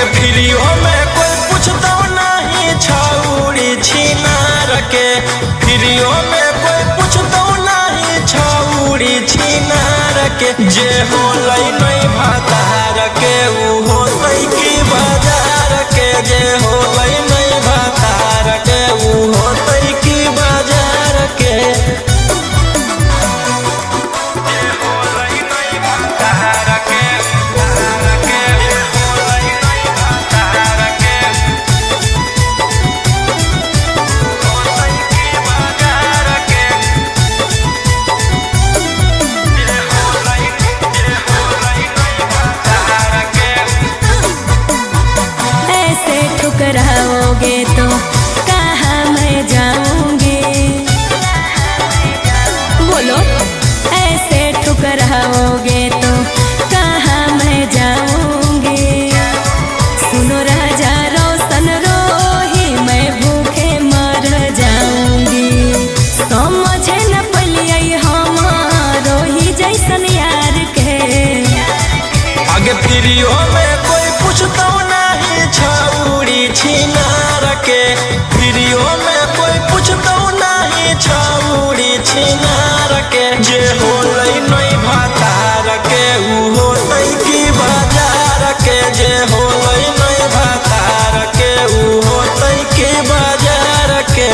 आगे फ्रीओ में कोई पूछता नहीं छौड़ी छिनार के, फ्रीओ में कोई पूछता नहीं छौड़ी छिनार के। जे होलै नहीं भातार के ऊ होलै की बाजार के, जे होलै नहीं भातार के ऊ होलै की बाजार के। ठुकराओगे तो कहाँ मैं जाऊंगी, बोलो ऐसे ठुकराओगे तो कहाँ मैं जाऊंगी। सुनो राजा रोशन रोही मैं भूखे मर जाऊंगी। समझे न पलिए हमारो ही जैसन यार के। आगे फ्रीओ में कोई पूछता नहीं छौड़ी छिनार के, फ्रीओ में कोई पूछता नहीं छौड़ी छिनार के। जे होलै नहीं भातार के ऊ होलै की बाजार के, जे होलै नहीं भातार के ऊ होलै की बाजार के।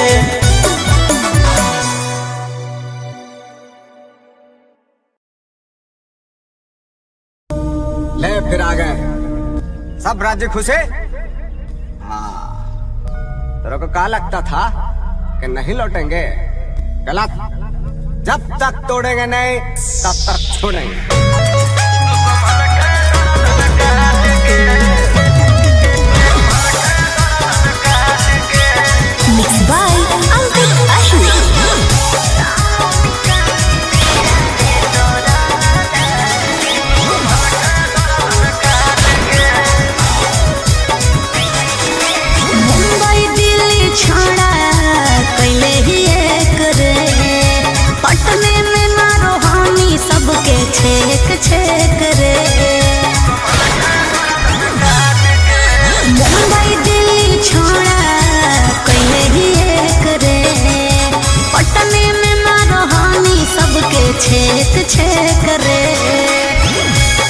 ले फिर आ गए सब राज्य खुश है। तेरे को क्या लगता था कि नहीं लौटेंगे? गलत। जब तक तोड़ेंगे नहीं तब तक छोड़ेंगे। Mixed by Uncle Ashwin. छोड़ा कैले ही एक रे, पटने में ना रोहानी सबके छेक छेक रे। मुंबई दिल्ली छोड़ा कैले ही एक रे, पटने में ना रोहानी सबके छेक छेक रे।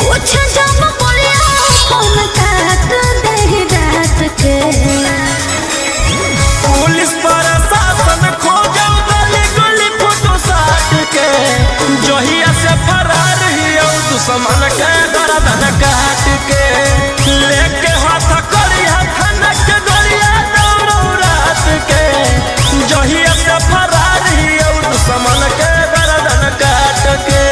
कुछ जब बोलिया फोन काट दे डांट के। पुलिस प्रशासन खोजल गली गली फोटो साट के, जहिया से फरार हियो दुश्मन के गर्दन काट के। लेके हाथ करिया खनक के गोलिया दौड़ो रात के, जहिया से फरार हियो दुश्मन के गर्दन काट के।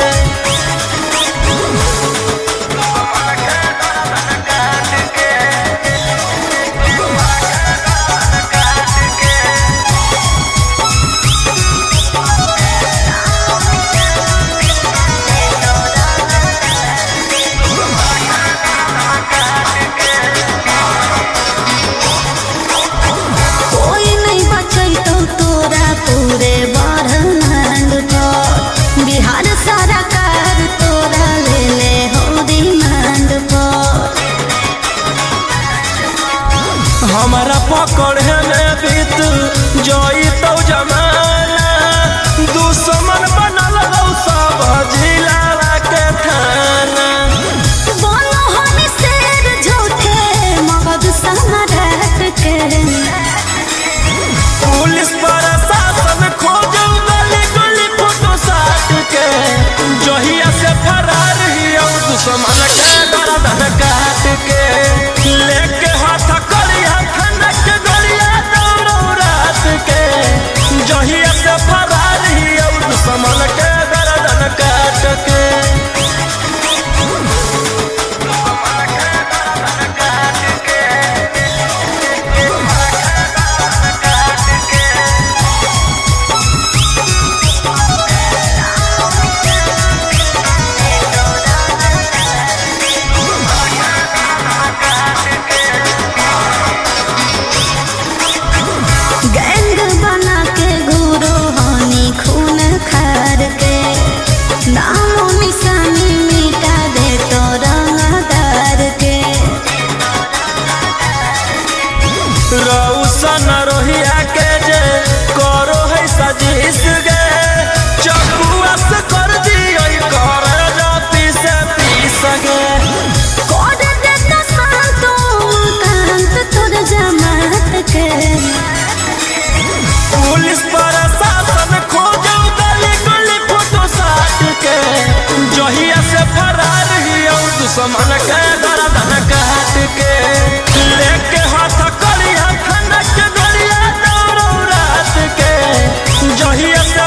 पूरे ब्रह्मांड पर बिहार सरकार तोरा ले ले हो डिमांड पर। हमारा पकड़े में बीत जोई तो जमाना, दुश्मन बनल हो सब जिला के थाना। बोलो हम शेर झूठे मगध सम्राट के। पुलिस प्रशासन खोजल गली गली फोटो साट के, जहिया से फरार हियो दुश्मन के गर्दन काट के। लेके हाथ करिया खनक के गोलिया दौड़ो रात के, जहिया ऐसन रोहिया के जे करो है सजीस गे चकुआ से कर दियो कर जा पीस गे कोड देता संतो कांत तोर जमात के पुलिस प्रशासन खोजो गली गली फोटो साट के जहिया से फरार हियो दुश्मन के गर्दन काट के लेके हाथ करिया खनक गलिया दौड़ो रात के जहिया से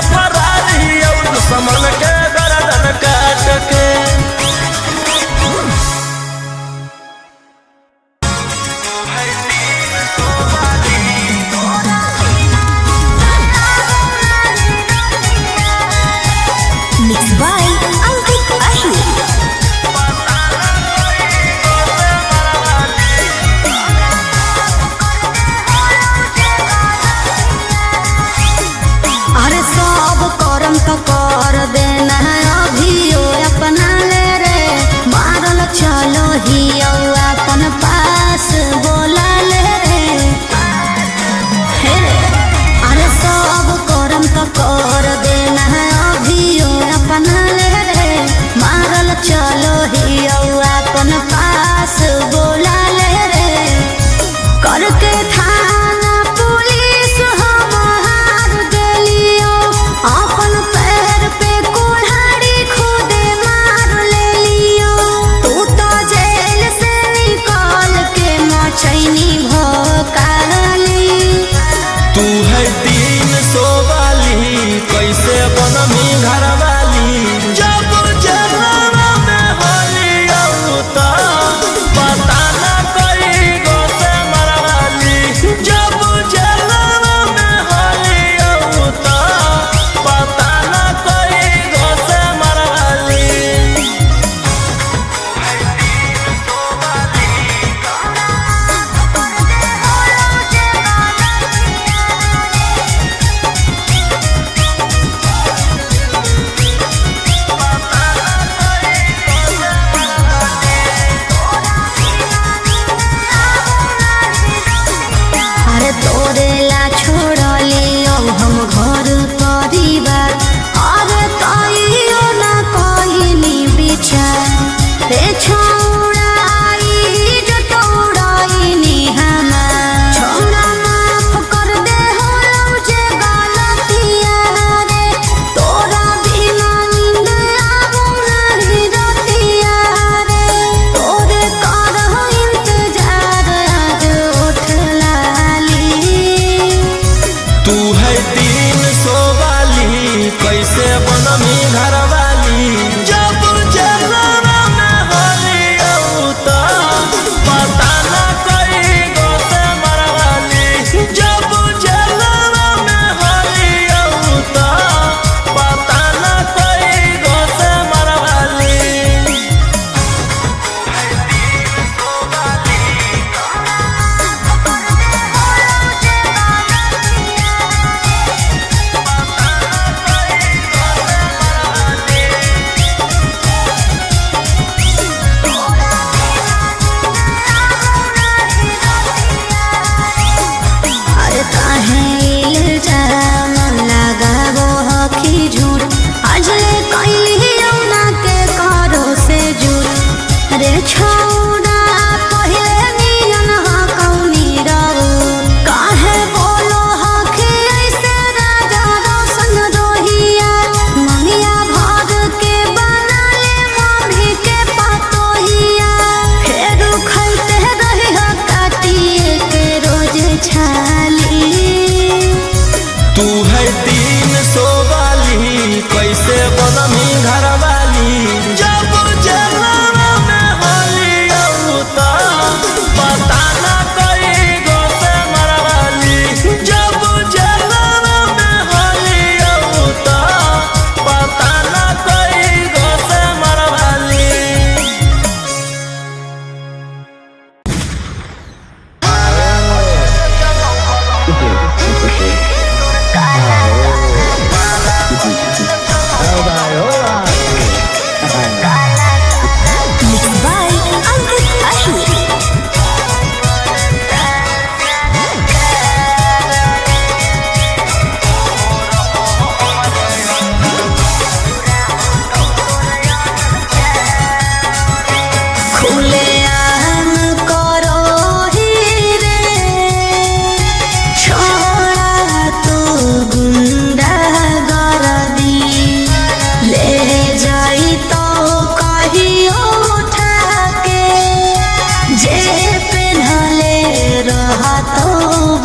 रहतो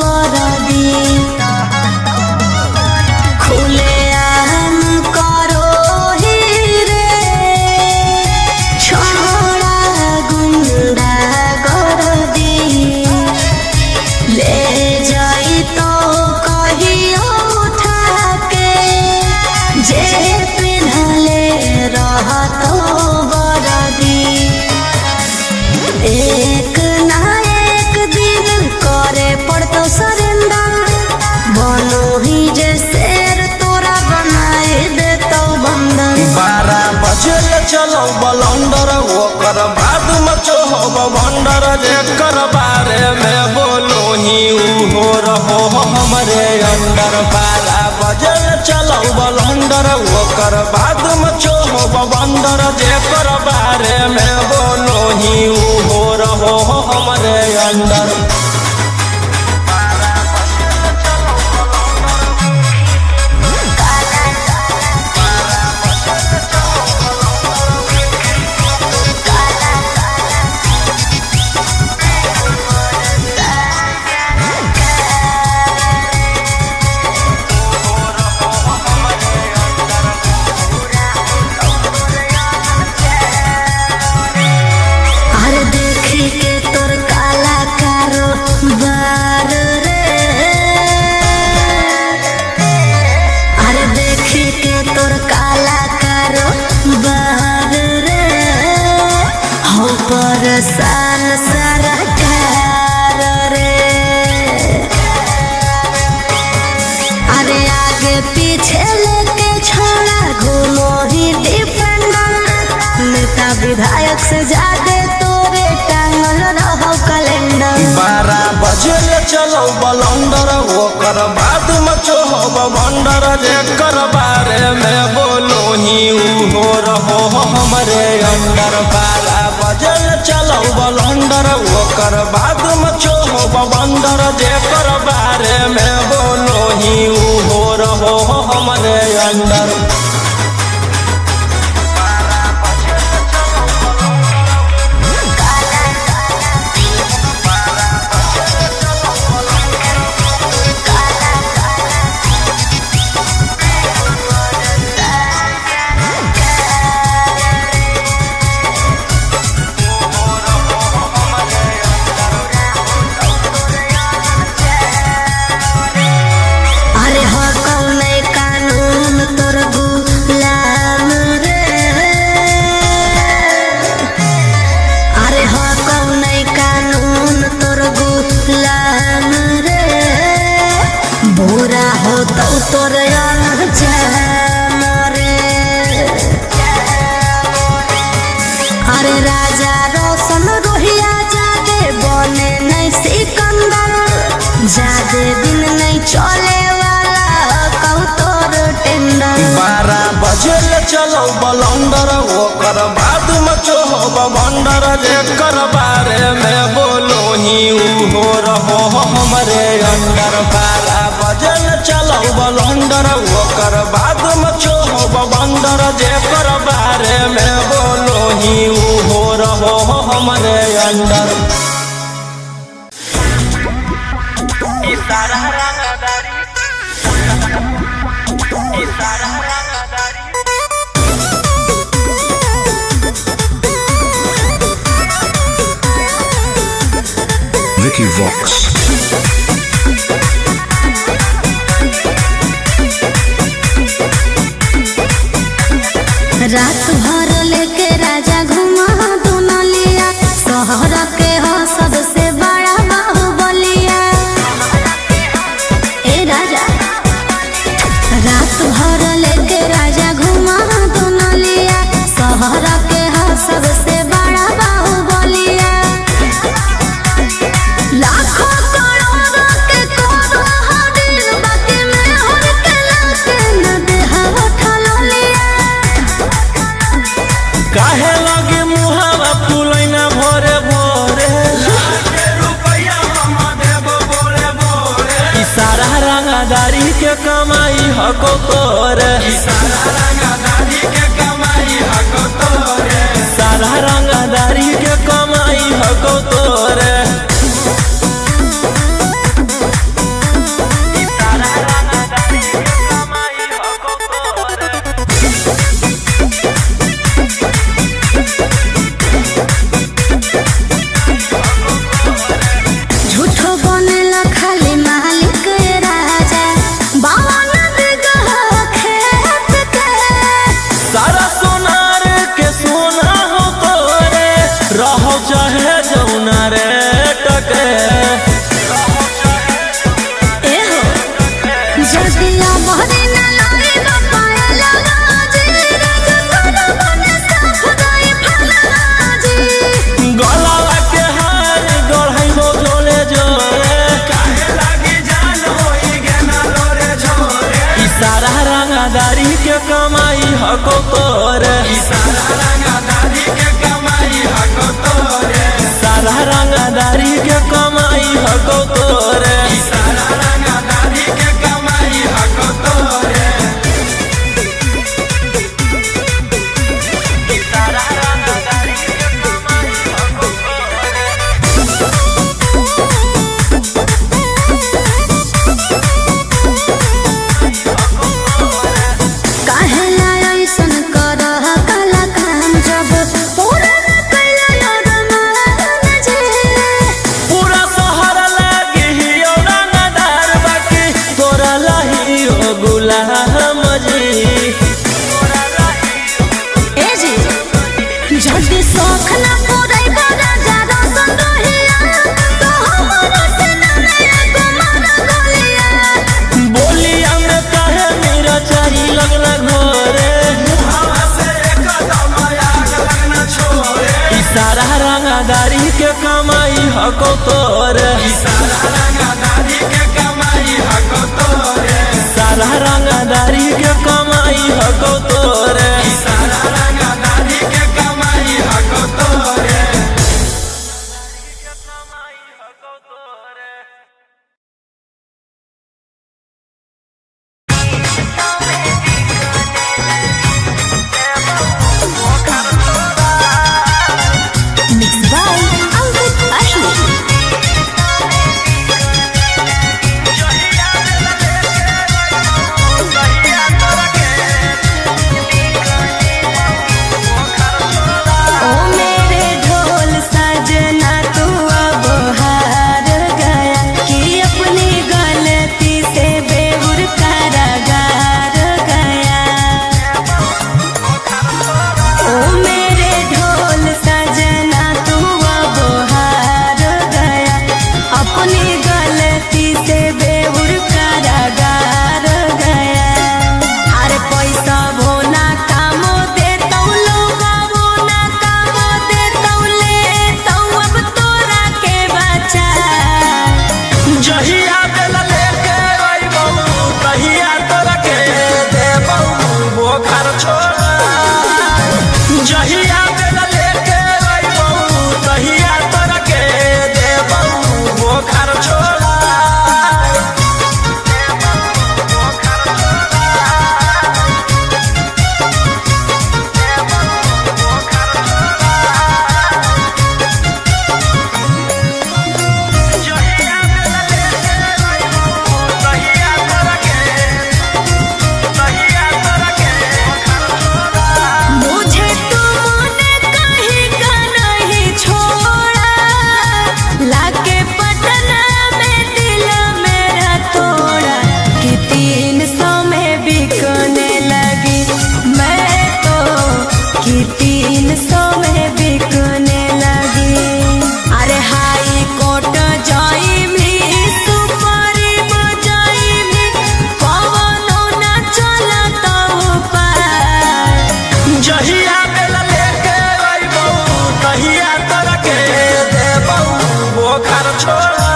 बरदी खुले आम करो ही रे छोड़ा गुंडा गर्दी ले जाई तो कहियो उठा के जे पिन्हले रहतो बरदी एक ना एक दिन करे पड़तो सरेंडर बनो ही जे शेर तोरा बनाए देतो बंदर 12 बजे चलो बलंदर ओकर बाद मचो हो बंदर जेकर बारे में बोलो ही हो रहो हमरे अंदर 12 बजे चलो बलंदर ओकर बाद मचो हो बंदर जेकर बारे में बोलो ही हो रहो हमरे अंदर सान सरकार रे अरे आगे पीछे लेके छोड़ा घूमो ही डिफेंडर नेता विधायक से ज्यादा तोरे टांगल रहो कैलेंडर 12 बजे चलो बलंदर ओकर बाद मचो हो बंदर जेकर बारे में बोलो ही हो रहो हमरे अंदर 12 बजे चलो बलंदर ओकर बाद मचो हो बंदर जेकर बारे में बोलो ही हो रहो हमरे अंदर बुरा हो तो तोर अरे राजा रोशन रोहिया जादे बने नहीं सिकंदर जादे दिन नहीं चले वाला कहू तोर टेंडर 12 बजे चलो बलंदर ओकर बाद मचो हो बंदर जेकर बारे में बोलो ही हो रहो हमरे अंदर 12 बजे चलो बलंदर ओकर बाद मचो हो बंदर जेकर बारे में बोलो ही हो रहो हमरे अंदर इशारा रंगदारी इशारा रंगदारी Vicky Vox. रात भर लेके राजा घुमा दुनलिया शहर के हो सबसे बड़ा बाहुबलिया ए राजा रात भर लेके राजा घुमा दुनलिया शहर के हो सबसे बड़ा बाहुबलिया लाखों करोड़ों के कोदो हदिल बाकी में हर के लाके न देहा उठलिया काहे लगे मुहावा फुलैना भोरे भोरे लाखे रुपया हम देबो बोले बोले इशारा रंगदारी के कमाई हको तोरे इशारा रंगदारी के कमाई हको तोरे सारा रंगदारी के कमाई हको तोरे कमाई हको तोरे, सारा रंगदारी के कमाई हको तोरे, सारा रंगदारी के कमाई हको तोरे, सारा रंगदारी के कमाई हको तोरे, सारा रंगदारी के कमाई हको तोरे। काहे ना ऐसन करह काला काम जब पूरा न कैला और मान जे पूरा शहर लागे हियो रंगदार बाकी तोरा लहियो गुलाम जी, ए जी जल्दी शौख ना पूरै बड़ा ज्यादा संदोहिया तो हमरा से ना एको मारा गोलिया बोलिया में कहे मेरा चारी लगला घोरे, सारा रंगदारी के कमाई हको तोरे, सारा रंगदारी के कमाई हको तोरे, सारा रंगदारी के कमाई हको तोरे, सारा रंगदारी के कमाई हको तोरे। Mixed by Albert Ashley. ओ मेरे ढोल सजना तू अब हार गया कि अपनी गलती से बेहुर कारागार गया। ओ मेरे ढोल सजना तू अब हार गया अपनी गलती से बेहुर कारागार गया। अरे पैसा भोना कामो देतौ लोगा भोना कामो देतौ लेतौ अब तोरा के बचा जहिया दिल लेके अइबौ तहिया तोरा के देबौ बोखर छोड़ा, जहिया दिल लेके अइबौ तहिया तोरा के देबौ बोखर छोड़ा। मुझे तूने कहीं का नहीं छोड़ा लाके पटना में दिल मेरा तोड़ा कि 300 में बिकने लगी मैं तो कि 300 में बिकने लगी। अरे हाई कोर्ट जाई भी सुपारी बजाई भी पवनो ना चला तो पार जहिया दिल लेके अइबौ तहिया तोरा के देबौ बोखर छोड़ा,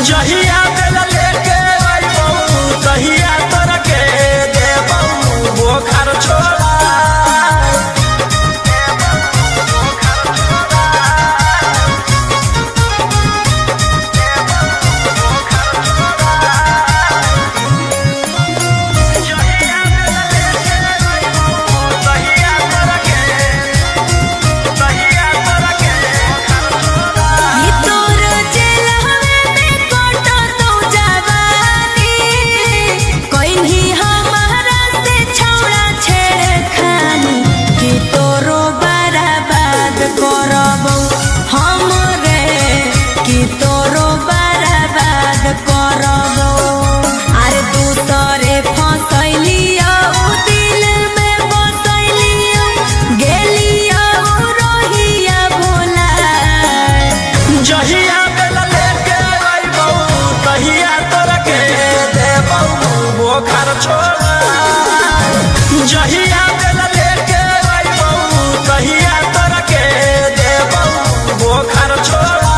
जहिया दिल लेके अइबौ तहिया तोरा के देबौ बोखर छोड़ा। ये तोर जेल में कोटो तो जवानी कोइन्ही हमारा से छौड़ा छेड़ खानी कि तोरो बर्बाद करबौ हमरे कि तोरो बर्बाद करबौ। अरे दूसरे फसैलियो दिल में बसैलियो गेलियो रोहिया भोला जहिया दिल लेके अइबौ तहिया तोरा के देबौ बोखर छोड़ा, जहिया दिल लेके अइबौ तहिया तोरा के देबौ बोखर छोड़ा।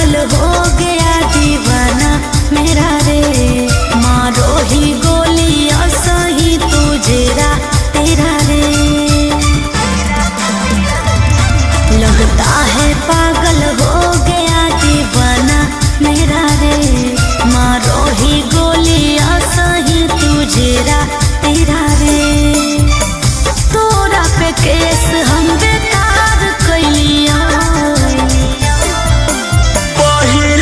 पागल हो गया दीवाना मेरा रे, मारो ही गोलियां सही तुझेरा तेरा रे। लगता है पागल हो गया दीवाना मेरा रे, मारो ही गोलियां सही तुझेरा तेरा रे। तोरा पे केस हम बेकार कैलिया, पहिल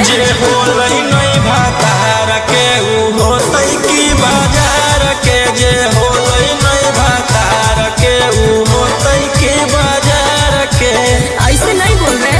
जे होलई नहीं भातार के ऊ होतई की बाजार के जे होलई नहीं भातार के ऊ होतई की बाजार के ऐसे नहीं बोल रहे।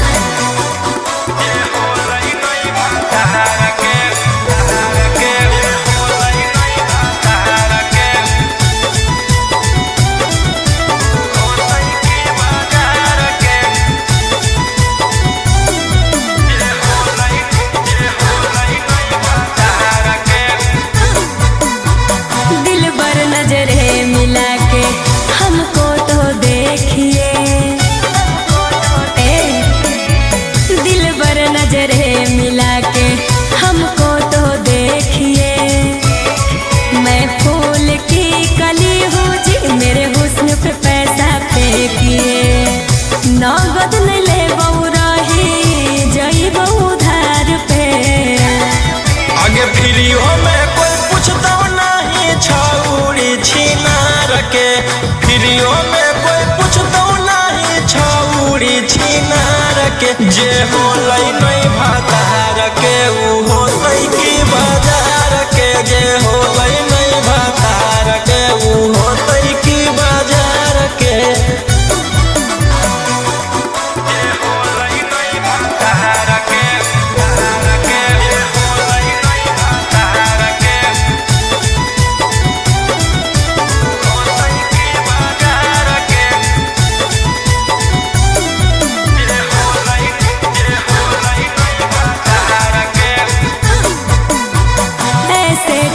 नगद नहीं ले रही जइबो उधार पे आगे फ्रीओ में कोई पूछता नहीं छौड़ी छिनार के फ्रीओ में कोई पूछता नहीं छौड़ी छिनार के जे होलई नहीं भातार के ऊ होतई की बाजार के जे होलई नहीं भातार के ऊ होतई की बाजार के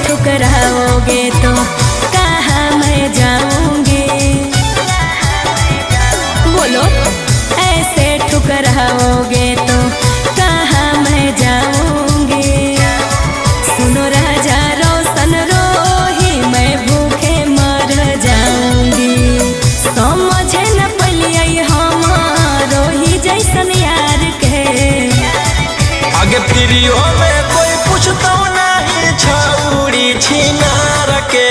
ठुकराओगे तो कहाँ मैं जाऊंगी, बोलो ऐसे ठुकराओगे तो कहाँ मैं जाऊंगी। सुनो राजा रोशन रोही मैं भूखे मर जाऊंगी। समझे न पलिए हमारो ही जैसन यार के आगे फ्रीओ में कोई पूछता नहीं छौड़ी छिनार के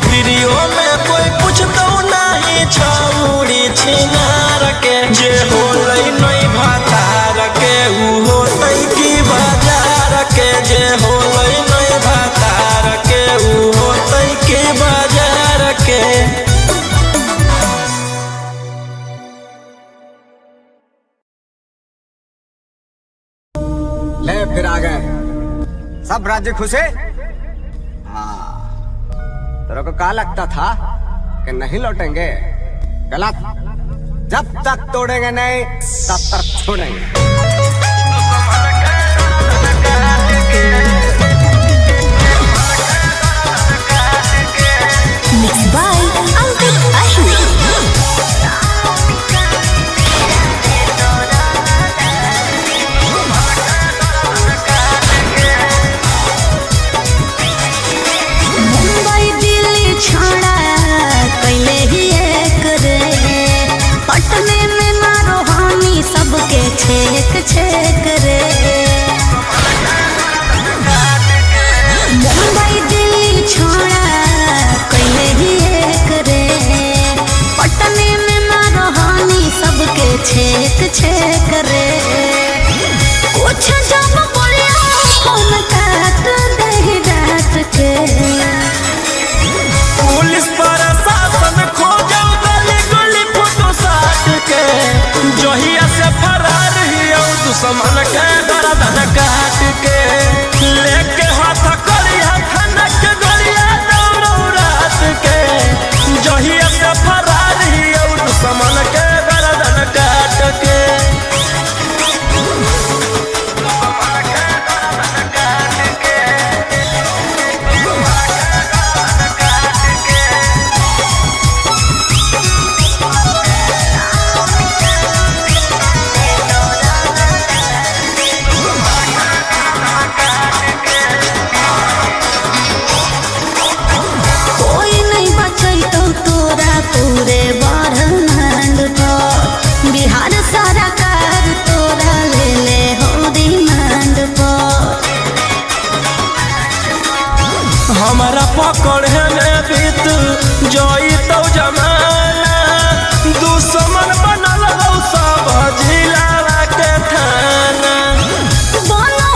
फ्रीओ में कोई पूछता नहीं छौड़ी छिनार के जे होलई नहीं भातार के ऊ होतई की बाजार के जे होलई नहीं भातार के ऊ होतई की बाजार के ले फिर आ गए सब राज्य खुशे। तेरे को क्या लगता था कि नहीं लौटेंगे? गलत। जब तक तोड़ेंगे नहीं तब तक छोड़ेंगे। Mixed by Ankit Ahmed. छोड़ा पहले ही एक रे पटने में ना रोहानी सबके छेक छेक रे। मुंबई दिल्ली छोड़ा पहले ही एक रे पटने में ना रोहानी सबके छेक छेक रे। कुछ जब बोलिया फोन काट दे डांट के पुलिस प्रशासन खोजो गली गली फोटो साट के जहिया से फरार हियो दुश्मन के गर्दन काट के लेके हाथ करिया खनक गलिया दौड़ो रात के जहिया से फरार हियो दुश्मन के गर्दन काट के पूरे ब्रह्मांड पर बिहार सरकार तोरा ले ले हो डिमांड पर। हमारा पकड़े में बीत जोई तो जमाना दुश्मन बनल हो सब जिला के थाना। बोलो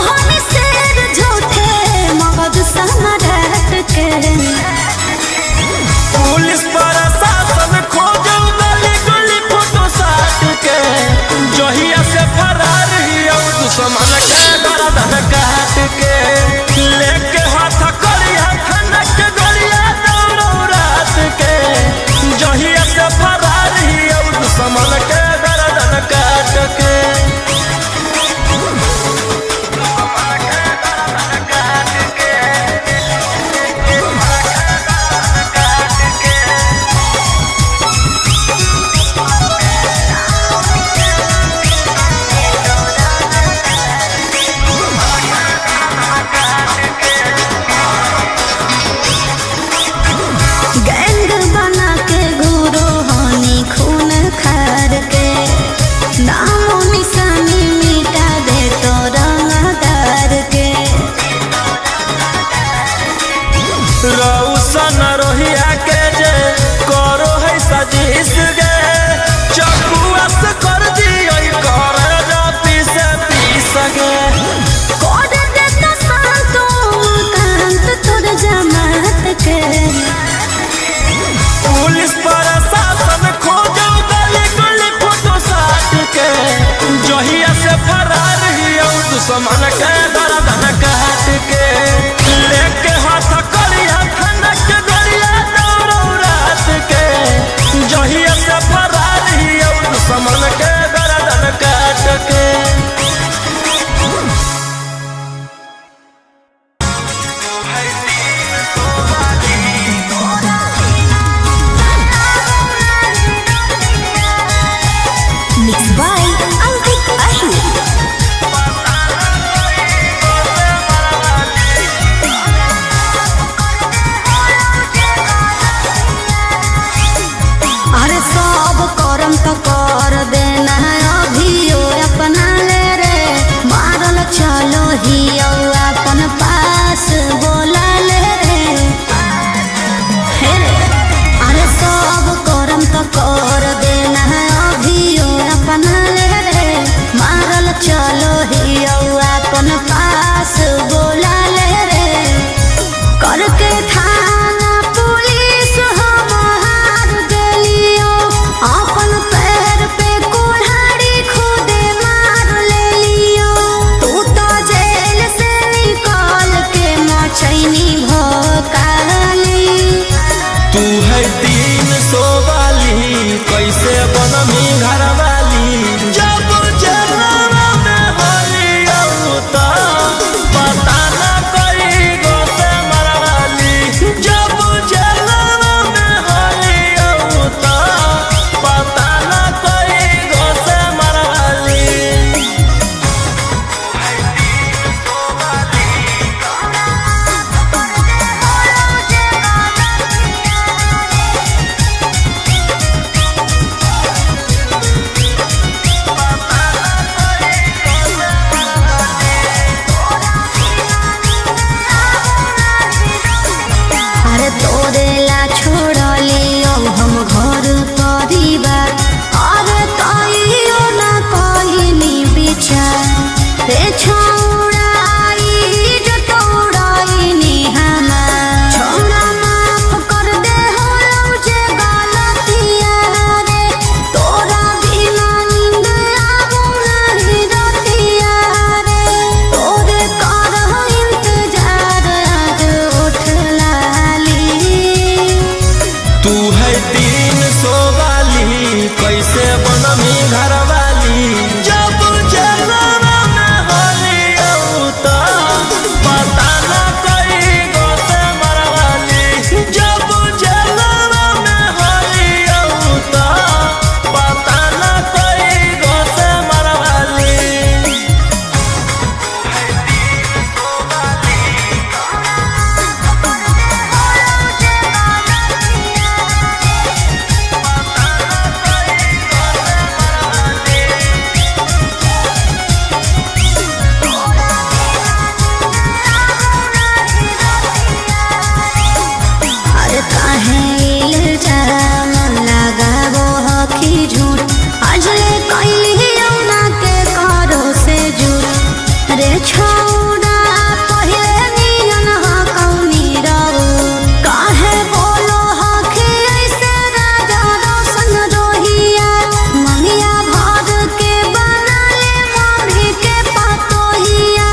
तोरे ला छोड़लियो हम घर परिवार अरे कहियो ना कहनी विचार रे छौड़ाई जो तोड़ाई हमार छौड़ा माफ कर दे हो जे गलतिया रे तोरा बिना नींद आबो नहीं रतिया रे तोरे करह इंतजार आज उठ लाली तू है 300 वाली कैसे बनमी घर वाली जब जलवा में होली औता पता न कई गो से मरवाली जब जलवा में होली औता पता न कई गो से मरवाली अरे काहे इल्जाम लगाबो हखी झूठ अजले कइलियो ना के करो से झूठ रे छौड़ा पहिले नियन ह कौनी रहू काहे बोलो हखी ऐसे राजा रोशन रोहिया ममिया भर के बना ले मम्मी के पतोहिया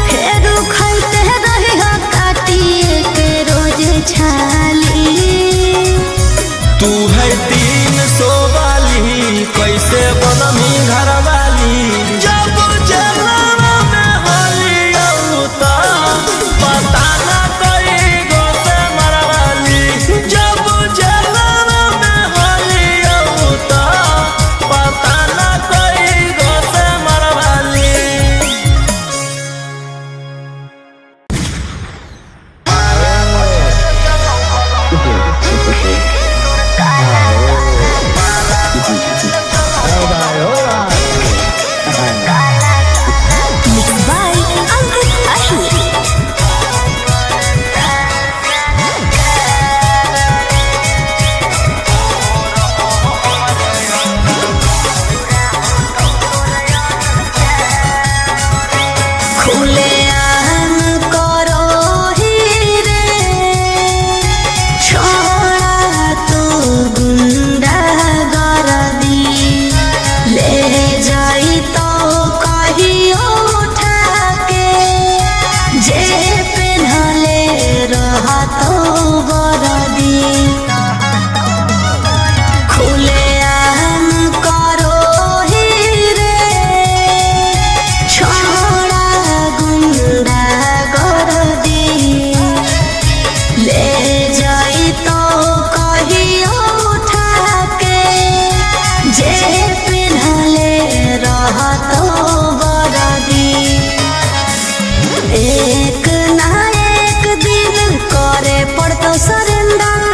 फेर खइते रही ह काटिए के रोज छाली तू है 300 वाली कैसे बनमी घर वाली जब जलवा में होली औता पता न कई गो से मरवाली जब जलवा में होली औता पता न कई गो से Marwari Mixed by Ankit Ashur. खुले आम करो ही रे छोड़ा तू गुंडा गरदी ले जाई तो कहियो उठा के जे पेन्हले रहतो गरदी खुले आम करो ही रे छोड़ा गुंडा गरदी ले जाई तो कहियो उठा के जे पेन्हले रहतो गरदी एक ना एक दिन करे पड़तो सरेंडर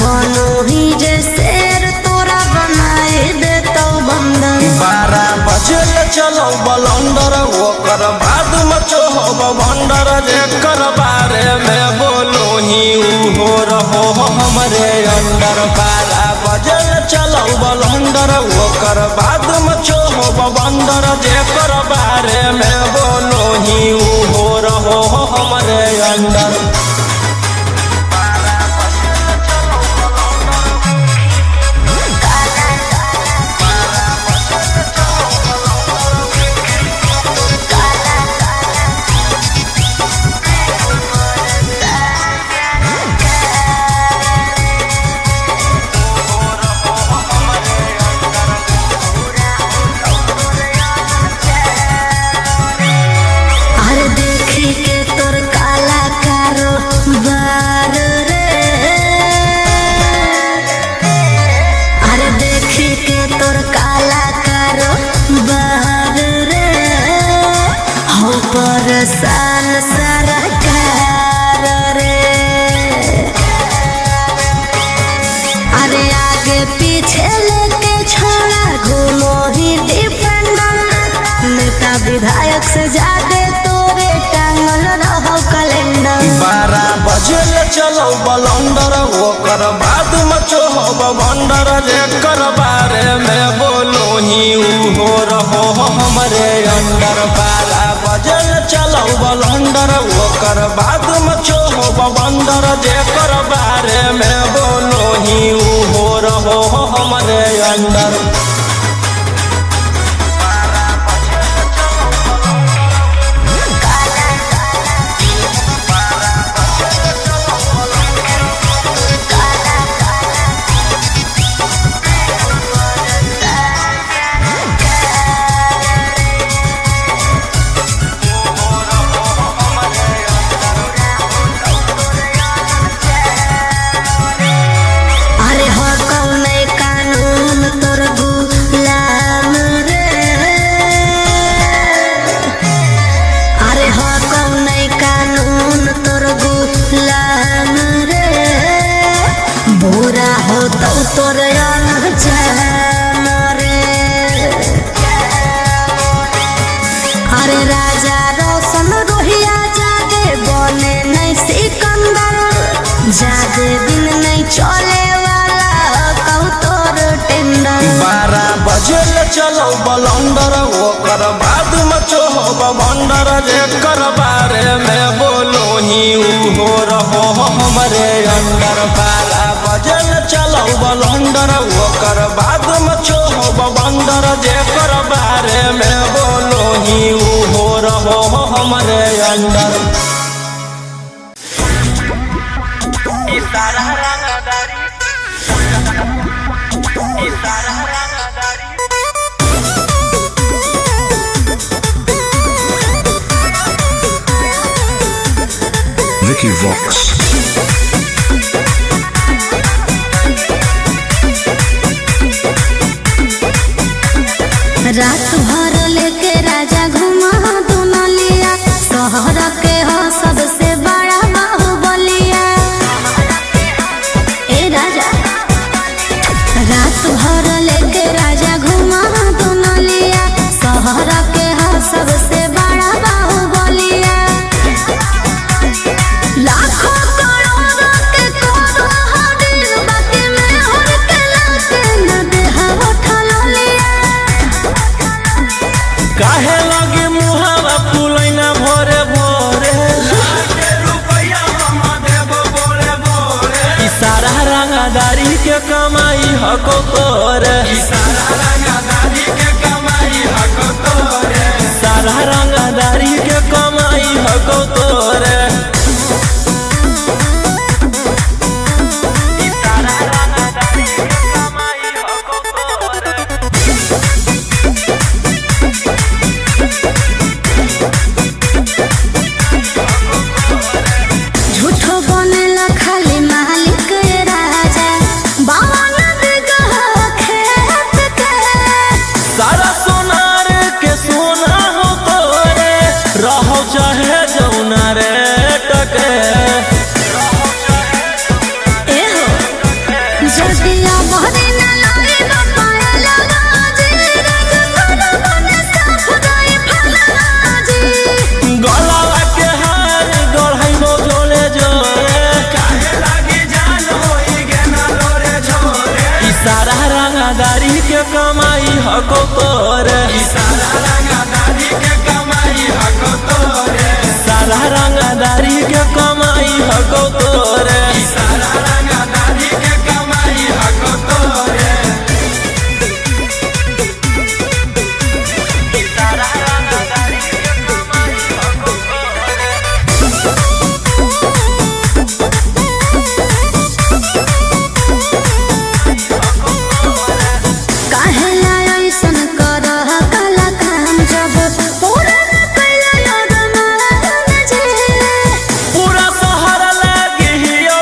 बनो ही जे शेर तोरा बनाए देतो बंदर 12 बजे चलो बलंदर ओकर बाद मचो हो भंडर जेकर बारे में बोलो ही हो रहो हमरे अंडर 12 बजे चलो बलंदर ओकर बाद मचो हो भंडर जेकर बारे में बोलो ही हो रहो हमरे अंडर अरे देखी के तोर काला कारो बार रे अरे देखी के तोर काला कारो बार रे हो परेशान सरकार रे अरे आगे पीछे लेके छोड़ा घूमो ही डिफेंडर नेता विधायक से ज्यादा तोरे टांगल रहो कैलेंडर 12 बजे चलो बलंडर ओकर बाद मचो हो बंडर जेकर बारे में बोलो ही हो रहो हमरे अंडर 12 बजे चलो बलंडर ओकर बाद मचो हो बंडर जेकर बारे में बोलो ही हो रहो हमरे अंडर। अरे राजा रोशन रोहिया जादे बने नहीं सिकंदर, जादे दिन नहीं चले वाला कहू तोर टेंडर। 12 बजे चलो बलंडर ओकर बाद मचो हो बंडर जेकर बारे में बोलो ही हो रहो हमरे अंडर। 12 बजे चलो बलंडर ओकर बाद मचो हो बंडर जेकर बारे में बोलो ही हो रहो हमरे अंडर। इशारा रंगदारी इशारा रंगदारी Vicky Vox. रात भर लेके राजा घुमा दुनलिया, शहर के हो सबसे बड़ा बाहुबलिया। ए राजा रात भर लेके राजा घुमा दुनलिया, शहर के हो सबसे बड़ा बाहुबलिया। लाखों करोड़ों के करो हदिल, बाकी में हर के लाके न देहा उठल लिया। काहे लगे मुहावा फुलैना भोरे भोरे, इशारा रंगदारी के कमाई हको तोरे, इशारा रंगदारी के कमाई हको तोरे, इशारा रंगदारी के कमाई हको तोरे। इशारा रंगदारी के कमाई हको तोरे। झूठो बनेला खाली मालिक राजा, बावन बिगहा खेत के। सारा सोनार के सोना हो तोरे, रहो चाहे जौना रे टके। ए हो जदिया बहरी न लाए बापाया लगाजी, राज कर बने साफ गई फलाजी। गलावा के हार गढ़ाइबो जोरे जोरे, काहे लागी जान होई गेना लोरे जोरे। इशारा रंगदारी के कमाई हको तोरे, इशारा रंगदारी के कमाई हको तोरे, इशारा रंगदारी के कमाई हको तोरे, इशारा रंगदारी के कमाई हको तोरे। इशारा रंगदारी के कमाई हको तोरे। काहे लाया ऐसन करह काला काम, जब पूरा न कैला यार मान जे। पूरा शहर लागे हियो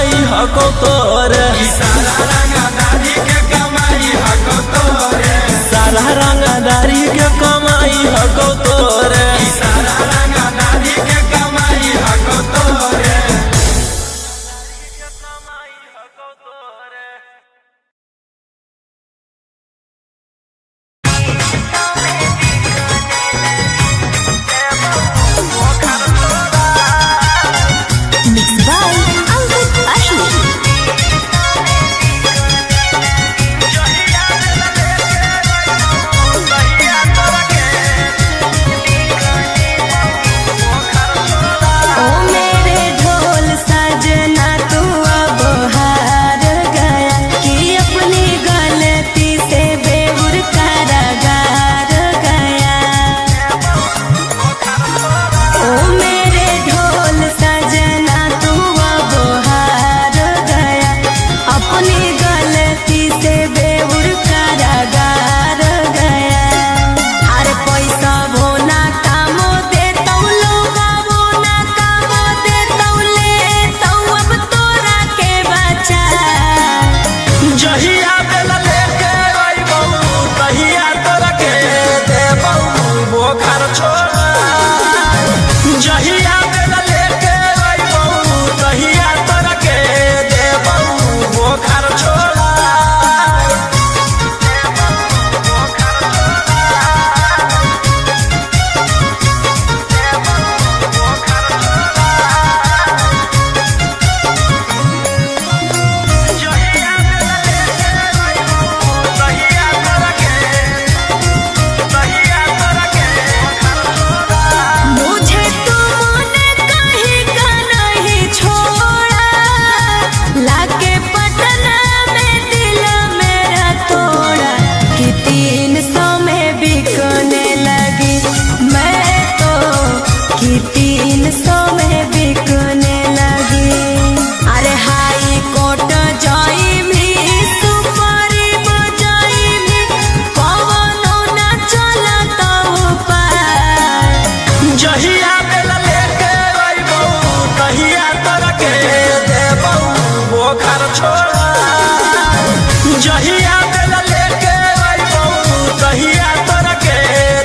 कमाई हको तोरे, सारा रंगदारी के कमाई हको तोरे, सारा रंगदारी के कमाई हको तोरे, सारा रंगदारी के कमाई हको तोरे। Mixed by Ankit Ashur. ओ मेरे ढोल सजना तू अब हार गया कि अपनी गलती से बेबुर कारागार गया। ओ मेरे ढोल सजना तू अब हार गया अपनी गलती से बेबुर कारागार गया। अरे पैसा भोना कामो देतौ लोगा भोना कामो देतौ लेतौ अब तोरा के बचा। जहिया बेला लेके अइबौ तहिया तोरा के देबौ बोखर छोड़ा, जहिया बेला लेके अइबौ तहिया तोरा के देबौ बोखर छोड़ा। मुझे तुमने कहीं का नहीं छोड़ा, लाके पटना में दिल मेरा तोड़ा कि 300 में बिकने लगी मैं तो, कि 300 में बिकने लगी। अरे हाई कोर्ट जाई भी सुपारी बजाई भी पवनो न चलता उपाय। जहिया बेला लेके अइबौ तहिया तोरा के देबौ बोखर छोड़ा, जहिया बेला लेके अइबौ तहिया तोरा के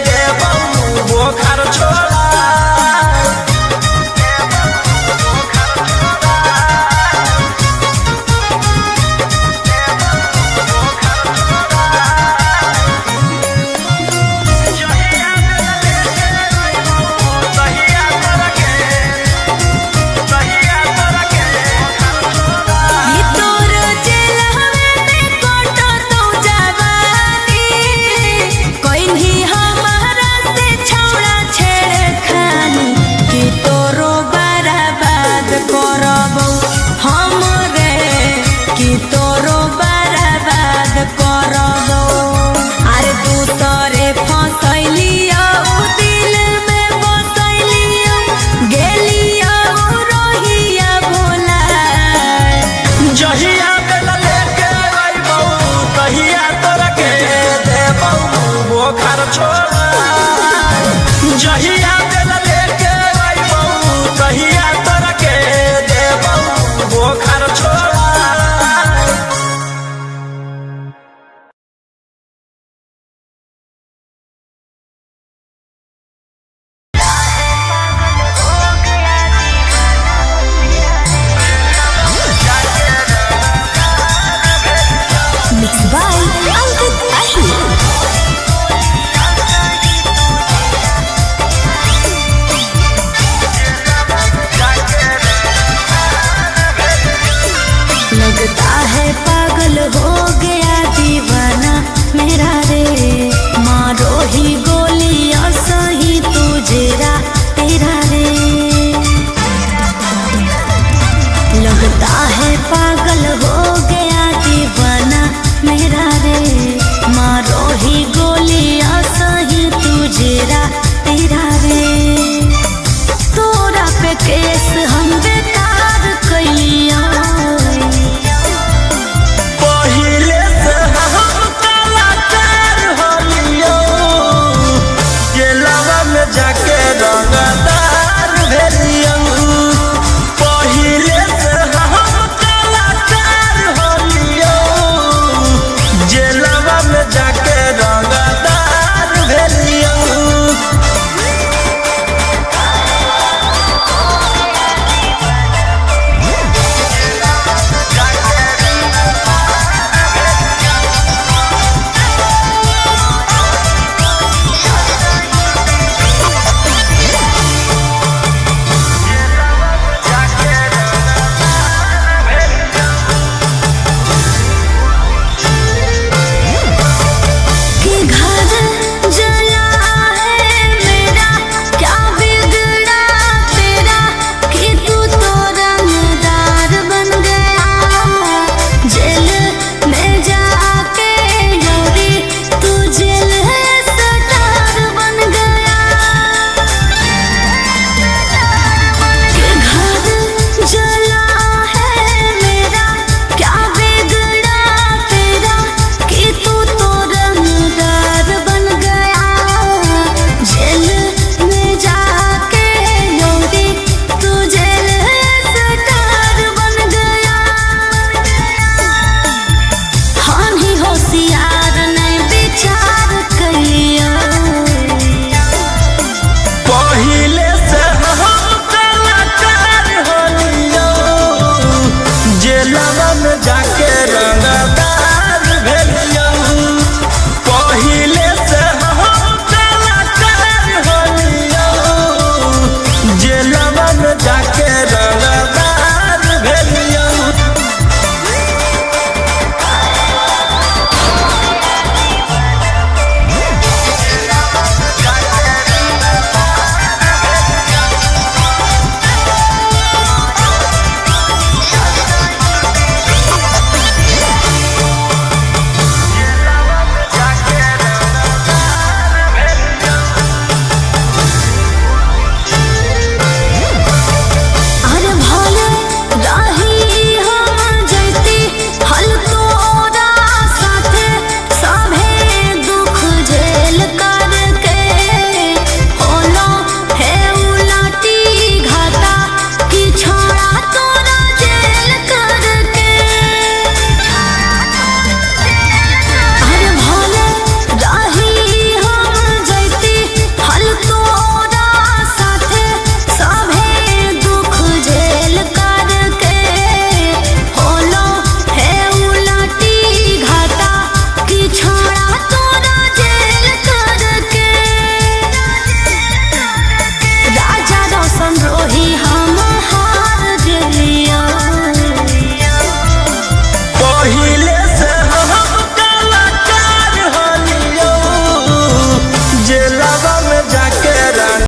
देबौ बोखर छोड़ा। ये तोर जेलहवे में कटतौ जवानी, कहीं हमारा से छौड़ा छेड़खानी कि तोरो बर्बाद करबौ हम रे, कि तोरो बर्बाद करबौ। अरे दूसरे फसैलियो दिल में बसैलियो गेलियो रोहिया भोला। जहिया बेला लेके अइबौ तहिया तोरा के देबौ बोखर छोड़ा, जहिया बेला लेके अइबौ तहिया तोरा के देबौ बोखर छोड़ा। Mixed by Ankit Ashur. लगता है पागल हो गया दीवाना मेरा